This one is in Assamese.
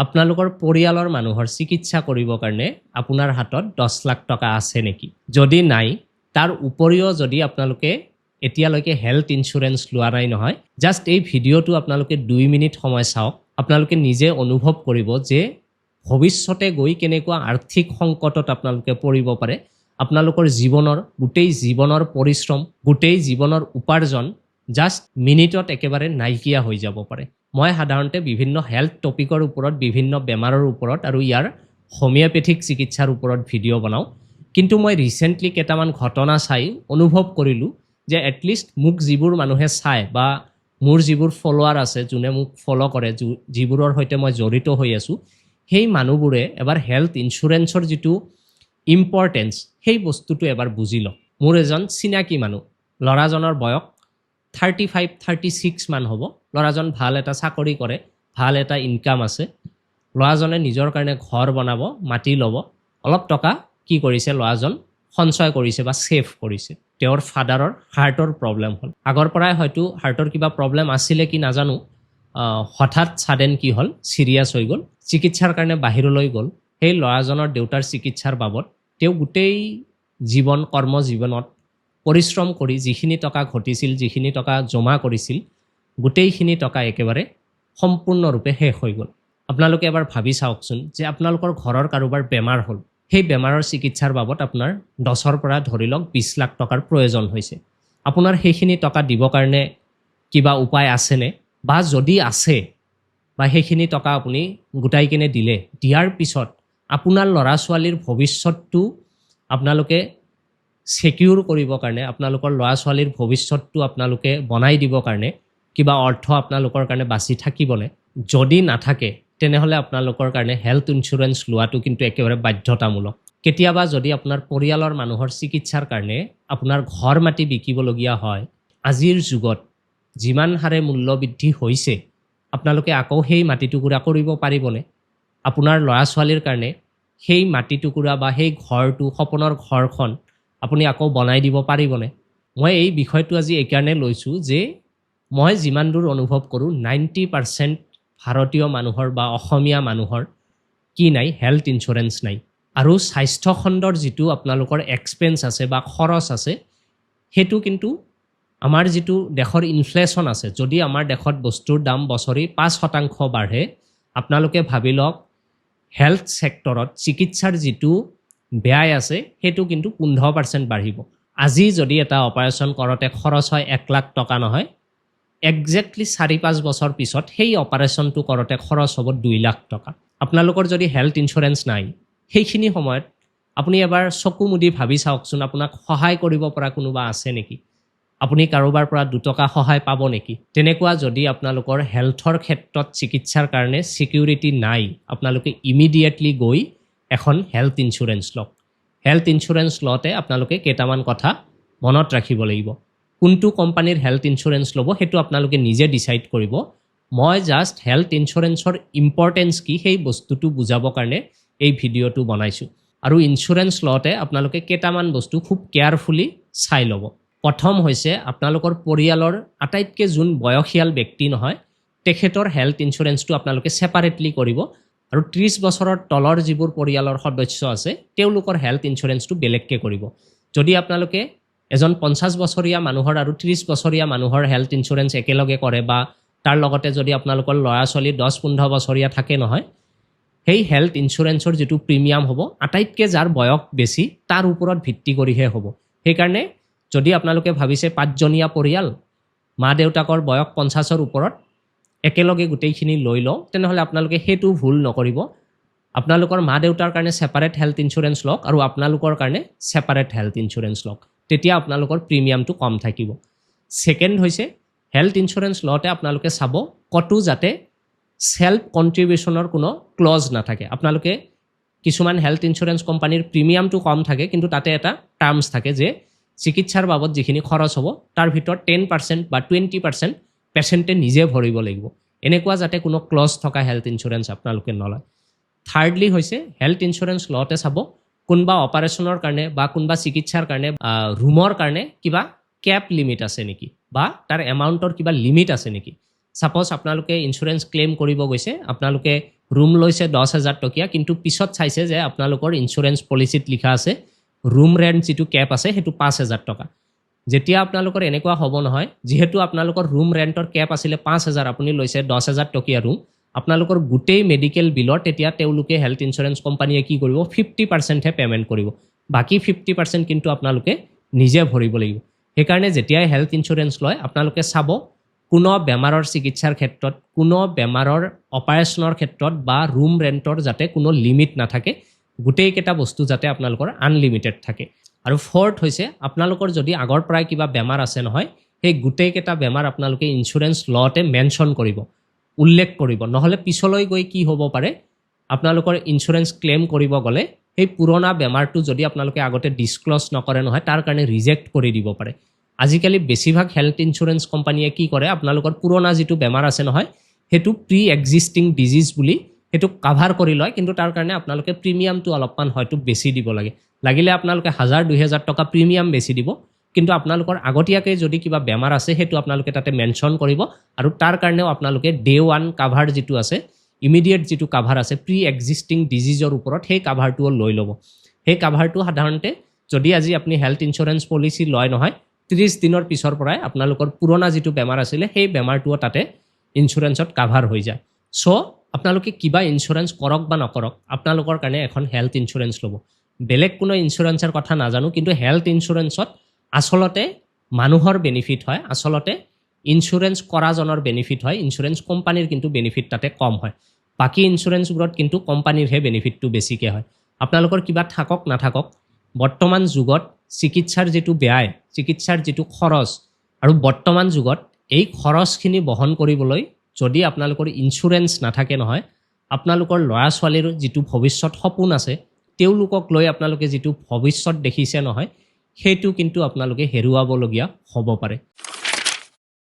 আপোনালোকৰ পৰিয়ালৰ মানুহৰ চিকিৎসা কৰিবৰ কাৰণে আপোনাৰ হাতত 10 লাখ টকা আছে নেকি? যদি নাই, তাৰ উপৰিও যদি আপোনালোকে এতিয়ালৈকে হেল্থ ইন্স্যুৰেন্স লোৱা নাই নহয়, জাষ্ট এই ভিডিঅ'টো আপোনালোকে 2 মিনিট সময় চাওক। আপোনালোকে নিজে অনুভৱ কৰিব যে ভৱিষ্যতে গৈ কেনেকুৱা আৰ্থিক সংকটত আপোনালোকে পৰিব পাৰে। আপোনালোকৰ জীৱনৰ গোটেই জীৱনৰ পৰিশ্ৰম, গোটেই জীৱনৰ উপাৰ্জন জাষ্ট মিনিটত একেবাৰে নাইকিয়া হৈ যাব পাৰে। মই সাধাৰণতে বিভিন্ন হেল্থ টপিকৰ ওপৰত, বিভিন্ন বেমাৰৰ ওপৰত আৰু ইয়াৰ হোমিওপেথিক চিকিৎসাৰ ওপৰত ভিডিঅ' বনাওঁ। কিন্তু মই ৰিচেণ্টলি কেইটামান ঘটনা চাই অনুভৱ কৰিলোঁ যে এটলিষ্ট মোক যিবোৰ মানুহে চায় বা মোৰ যিবোৰ ফলোৱাৰ আছে, যোনে মোক ফ'ল' কৰে, যিবোৰৰ সৈতে মই জড়িত হৈ আছোঁ, সেই মানুহবোৰে এবাৰ হেল্থ ইন্স্যুৰেন্সৰ যিটো ইম্পৰ্টেঞ্চ, সেই বস্তুটো এবাৰ বুজি লওক। মোৰ এজন চিনাকি মানুহ, ল'ৰাজনৰ বয়স 35-36 মান হ'ব। ল'ৰাজন ভাল এটা চাকৰি কৰে, ভাল এটা ইনকাম আছে। ল'ৰাজনে নিজৰ কাৰণে ঘৰ বনাব, মাটি ল'ব। অলপ টকা কি কৰিছে, ল'ৰাজন সঞ্চয় কৰিছে বা ছেভ কৰিছে। তেওঁৰ ফাদাৰৰ হাৰ্টৰ প্ৰব্লেম হ'ল। আগৰ পৰাই হয়তো হাৰ্টৰ কিবা প্ৰব্লেম আছিলে কি নাজানো, হঠাৎ ছাডেন কি হ'ল, ছিৰিয়াছ হৈ গ'ল। চিকিৎসাৰ কাৰণে বাহিৰলৈ গ'ল। সেই ল'ৰাজনৰ দেউতাৰ চিকিৎসাৰ বাবদ তেওঁ গোটেই কৰ্মজীৱনত পৰিশ্ৰম কৰি যিখিনি টকা ঘটিছিল, যিখিনি টকা জমা কৰিছিল, গোটেইখিনি টকা একেবাৰে সম্পূৰ্ণৰূপে শেষ হৈ গ'ল। আপোনালোকে এবাৰ ভাবি চাওকচোন যে আপোনালোকৰ ঘৰৰ কাৰোবাৰ বেমাৰ হ'ল, সেই বেমাৰৰ চিকিৎসাৰ বাবদ আপোনাৰ 10ৰ পৰা ধৰি লওক 20 লাখ টকাৰ প্ৰয়োজন হৈছে। আপোনাৰ সেইখিনি টকা দিবৰ কাৰণে কিবা উপায় আছেনে? বা যদি আছে বা সেইখিনি টকা আপুনি গোটাই কিনে দিয়াৰ পিছত আপোনাৰ ল'ৰা ছোৱালীৰ ভৱিষ্যতটো আপোনালোকে ছিকিউৰ কৰিবৰ কাৰণে, আপোনালোকৰ ল'ৰা ছোৱালীৰ ভৱিষ্যতটো আপোনালোকে বনাই দিবৰ কাৰণে কিবা অৰ্থ আপোনালোকৰ কাৰণে বাচি থাকিবনে? যদি নাথাকে তেনেহ'লে আপোনালোকৰ কাৰণে হেল্থ ইন্স্যুৰেন্স লোৱাটো কিন্তু একেবাৰে বাধ্যতামূলক। কেতিয়াবা যদি আপোনাৰ পৰিয়ালৰ মানুহৰ চিকিৎসাৰ কাৰণে আপোনাৰ ঘৰ মাটি বিকিবলগীয়া হয়, আজিৰ যুগত যিমান হাৰে মূল্য বৃদ্ধি হৈছে, আপোনালোকে আকৌ সেই মাটি টুকুৰা কৰিব পাৰিবনে? আপোনাৰ ল'ৰা ছোৱালীৰ কাৰণে সেই মাটি টুকুৰা বা সেই ঘৰটো, সপোনৰ ঘৰখন আপুনি আকৌ বনাই দিব পাৰিবনে? মই এই বিষয়টো আজি এইকাৰণে লৈছোঁ যে মই যিমান দূৰ অনুভৱ কৰোঁ 90% ভাৰতীয় মানুহৰ বা অসমীয়া মানুহৰ কি নাই, হেল্থ ইন্স্যুৰেন্স নাই। আৰু স্বাস্থ্য খণ্ডৰ যিটো আপোনালোকৰ এক্সপেন্স আছে বা খৰচ আছে, সেইটো কিন্তু আমাৰ যিটো দেশৰ ইনফ্লেশ্যন আছে, যদি আমাৰ দেশত বস্তুৰ দাম বছৰি 5% বাঢ়ে, আপোনালোকে ভাবি লওক হেল্থ ছেক্টৰত চিকিৎসাৰ যিটো ব্যয় আছে সেইটো কিন্তু 15% বাঢ়িব। আজি যদি এটা অপাৰেশ্যন কৰোঁতে খৰচ হয় 1 লাখ টকা নহয়, একজেক্টলি 4-5 বছৰ পিছত সেই অপাৰেশ্যনটো কৰোঁতে খৰচ হ'ব 2 লাখ টকা। আপোনালোকৰ যদি হেল্থ ইন্স্যুৰেন্স নাই, সেইখিনি সময়ত আপুনি এবাৰ চকু মুদি ভাবি চাওকচোন, আপোনাক সহায় কৰিব পৰা কোনোবা আছে নেকি? আপুনি কাৰোবাৰ পৰা 2 টকা সহায় পাব নেকি? তেনেকুৱা যদি আপোনালোকৰ হেল্থৰ ক্ষেত্ৰত চিকিৎসাৰ কাৰণে ছিকিউৰিটি নাই, আপোনালোকে ইমিডিয়েটলি গৈ এখন হেল্থ ইন্স্যুৰেন্স লওক। হেল্থ ইন্স্যুৰেন্স লওঁতে আপোনালোকে কেইটামান কথা মনত ৰাখিব লাগিব। কোনটো কোম্পানীৰ হেল্থ ইন্স্যুৰেন্স ল'ব সেইটো আপোনালোকে নিজে ডিচাইড কৰিব। মই জাষ্ট হেল্থ ইন্স্যুৰেন্সৰ ইম্পৰ্টেঞ্চ কি সেই বস্তুটো বুজাবৰ কাৰণে এই ভিডিঅ'টো বনাইছোঁ। আৰু ইন্স্যুৰেন্স লওঁতে আপোনালোকে কেইটামান বস্তু খুব কেয়াৰফুলি চাই ল'ব। প্ৰথম হৈছে আপোনালোকৰ পৰিয়ালৰ আটাইতকৈ যোন বয়সীয়াল ব্যক্তি নহয়, তেখেতৰ হেল্থ ইন্স্যুৰেন্সটো আপোনালোকে ছেপাৰেটলি কৰিব। আৰু 30 বছৰৰ তলৰ যিবোৰ পৰিয়ালৰ সদস্য আছে, তেওঁলোকৰ হেল্থ ইন্স্যুৰেন্সটো বেলেগকৈ কৰিব। যদি আপোনালোকে এজন 50 বছৰীয়া মানুহৰ আৰু 30 বছৰীয়া মানুহৰ হেল্থ ইন্স্যুৰেন্স একেলগে কৰে বা তাৰ লগতে যদি আপোনালোকৰ ল'ৰা ছোৱালী 10-15 বছৰীয়া থাকে নহয়, সেই হেল্থ ইন্স্যুৰেন্সৰ যিটো প্ৰিমিয়াম হ'ব, আটাইতকৈ যাৰ বয়স বেছি তাৰ ওপৰত ভিত্তি কৰিহে হ'ব। সেইকাৰণে যদি আপোনালোকে ভাবিছে 5জনীয়া পৰিয়াল, মা দেউতাকৰ বয়স 50ৰ ওপৰত, একেলগে গোটেইখিনি লৈ লওঁ, তেনেহ'লে আপোনালোকে সেইটো ভুল নকৰিব। আপোনালোকৰ মা দেউতাৰ কাৰণে ছেপাৰেট হেল্থ ইন্স্যুৰেন্স লওক আৰু আপোনালোকৰ কাৰণে ছেপাৰেট হেল্থ ইন্স্যুৰেন্স লওক। তেতিয়া আপোনালোকৰ প্ৰিমিয়ামটো কম থাকিব। ছেকেণ্ড হৈছে হেল্থ ইন্স্যুৰেন্স লওঁতে আপোনালোকে চাব ক'তো যাতে ছেল্ফ কণ্ট্ৰিবিউশ্যনৰ কোনো ক্লজ নাথাকে। আপোনালোকে কিছুমান হেল্থ ইন্স্যুৰেন্স কোম্পানীৰ প্ৰিমিয়ামটো কম থাকে, কিন্তু তাতে এটা টাৰ্মছ থাকে যে চিকিৎসাৰ বাবদ যিখিনি খৰচ হ'ব তাৰ ভিতৰত 10% বা 20% পেচেণ্টে নিজে ভৰিব লাগিব। এনেকুৱা যাতে কোনো ক্লজ থকা হেল্থ ইন্স্যুৰেন্স আপোনালোকে নলয়। থাৰ্ডলি হৈছে হেল্থ ইন্স্যুৰেন্স লওঁতে চাব কোনোবা অপাৰেশ্যনৰ কাৰণে বা কোনোবা চিকিৎসাৰ কাৰণে ৰুমৰ কাৰণে কিবা কেপ লিমিট আছে নেকি বা তাৰ এমাউণ্টৰ কিবা লিমিট আছে নেকি। সাপোজ আপোনালোকে ইঞ্চুৰেঞ্চ ক্লেইম কৰিব গৈছে, আপোনালোকে ৰুম লৈছে 10,000 টকীয়া, কিন্তু পিছত চাইছে যে আপোনালোকৰ ইঞ্চুৰেঞ্চ পলিচিত লিখা আছে ৰুম ৰেণ্ট যিটো কেপ আছে সেইটো 5,000 টকা। যেতিয়া আপোনালোকৰ এনেকুৱা হ'ব নহয়, যিহেতু আপোনালোকৰ ৰুম ৰেণ্টৰ কেপ আছিলে 5,000, আপুনি লৈছে 10,000 টকীয়া ৰুম, আপোনালোকৰ গোটেই মেডিকেল বিলৰ তেতিয়া তেওঁলোকে হেল্থ ইঞ্চুৰেঞ্চ কোম্পানীয়ে কি কৰিব 50%হে পে'মেণ্ট কৰিব, বাকী 50% কিন্তু আপোনালোকে নিজে ভৰিব লাগিব। সেইকাৰণে যেতিয়াই হেল্থ ইঞ্চুৰেঞ্চ লয় আপোনালোকে চাব কোনো বেমাৰৰ চিকিৎসাৰ ক্ষেত্ৰত, কোনো বেমাৰৰ অপাৰেশ্যনৰ ক্ষেত্ৰত বা ৰুম ৰেণ্টৰ যাতে কোনো লিমিট নাথাকে, গোটেইকেইটা বস্তু যাতে আপোনালোকৰ আনলিমিটেড থাকে। আৰু ফৰ্থ হৈছে আপোনালোকৰ যদি আগৰ পৰাই কিবা বেমাৰ আছে নহয়, সেই গোটেইকেইটা বেমাৰ আপোনালোকে ইঞ্চুৰেঞ্চ লওঁতে মেনশ্যন কৰিব, উল্লেখ কৰিব, নহ'লে পিছলৈ গৈ কি হ'ব পাৰে আপোনালোকৰ ইঞ্চুৰেঞ্চ ক্লেইম কৰিব গ'লে সেই পুৰণা বেমাৰটো যদি আপোনালোকে আগতে ডিছক্ল'জ নকৰে নহয় তাৰ কাৰণে ৰিজেক্ট কৰি দিব পাৰে। আজিকালি বেছিভাগ হেল্থ ইঞ্চুৰেঞ্চ কোম্পানীয়ে কি কৰে আপোনালোকৰ পুৰণা যিটো বেমাৰ আছে নহয় সেইটো প্ৰি এক্সিষ্টিং ডিজিজ বুলি সেইটো কাভাৰ কৰি লয়, কিন্তু তাৰ কাৰণে আপোনালোকে প্ৰিমিয়ামটো অলপমান হয়তো বেছি দিব লাগে, লাগিলে আপোনালোকে 1,000-2,000 টকা প্ৰিমিয়াম বেছি দিব, কিন্তু আপোনালোকৰ আগতীয়াকৈ যদি কিবা বেমাৰ আছে সেইটো আপোনালোকে তাতে মেনশ্যন কৰিব, আৰু তাৰ কাৰণেও আপোনালোকে ডে 1 কাভাৰ যিটো আছে ইমিডিয়েট যিটো কাভাৰ আছে প্ৰি এক্সিষ্টিং ডিজিজৰ ওপৰত সেই কাভাৰটোও লৈ ল'ব। সেই কাভাৰটো সাধাৰণতে যদি আজি আপুনি হেল্থ ইঞ্চুৰেঞ্চ পলিচি লয় নহয় 30 দিনৰ পিছৰ পৰাই আপোনালোকৰ পুৰণা যিটো বেমাৰ আছিলে সেই বেমাৰটোও তাতে ইঞ্চুৰেঞ্চত কাভাৰ হৈ যায়। চ' আপোনালোকে কিবা ইঞ্চুৰেঞ্চ কৰক বা নকৰক আপোনালোকৰ কাৰণে এখন হেল্থ ইঞ্চুৰেঞ্চ ল'ব। বেলেগ কোনো ইঞ্চুৰেঞ্চৰ কথা নাজানো, কিন্তু হেল্থ ইঞ্চুৰেঞ্চত আচলতে মানুহৰ বেনিফিট হয়, আচলতে ইঞ্চুৰেঞ্চ কৰাজনৰ বেনিফিট হয়, ইঞ্চুৰেঞ্চ কোম্পানীৰ কিন্তু বেনিফিট তাতে কম হয়। বাকী ইঞ্চুৰেঞ্চবোৰত কিন্তু কোম্পানীৰহে বেনিফিটটো বেছিকৈ হয়। আপোনালোকৰ কিবা থাকক নাথাকক, বৰ্তমান যুগত চিকিৎসাৰ যিটো ব্যয়, চিকিৎসাৰ যিটো খৰচ, আৰু বৰ্তমান যুগত এই খৰচখিনি বহন কৰিবলৈ যদি আপোনালোকৰ ইঞ্চুৰেঞ্চ নাথাকে নহয়, আপোনালোকৰ ল'ৰা ছোৱালীৰ যিটো ভৱিষ্যত সপোন আছে তেওঁলোকক লৈ আপোনালোকে যিটো ভৱিষ্যত দেখিছে নহয় সেইটো কিন্তু আপোনালোকে হেৰুৱাবলগীয়া হ'ব পাৰে।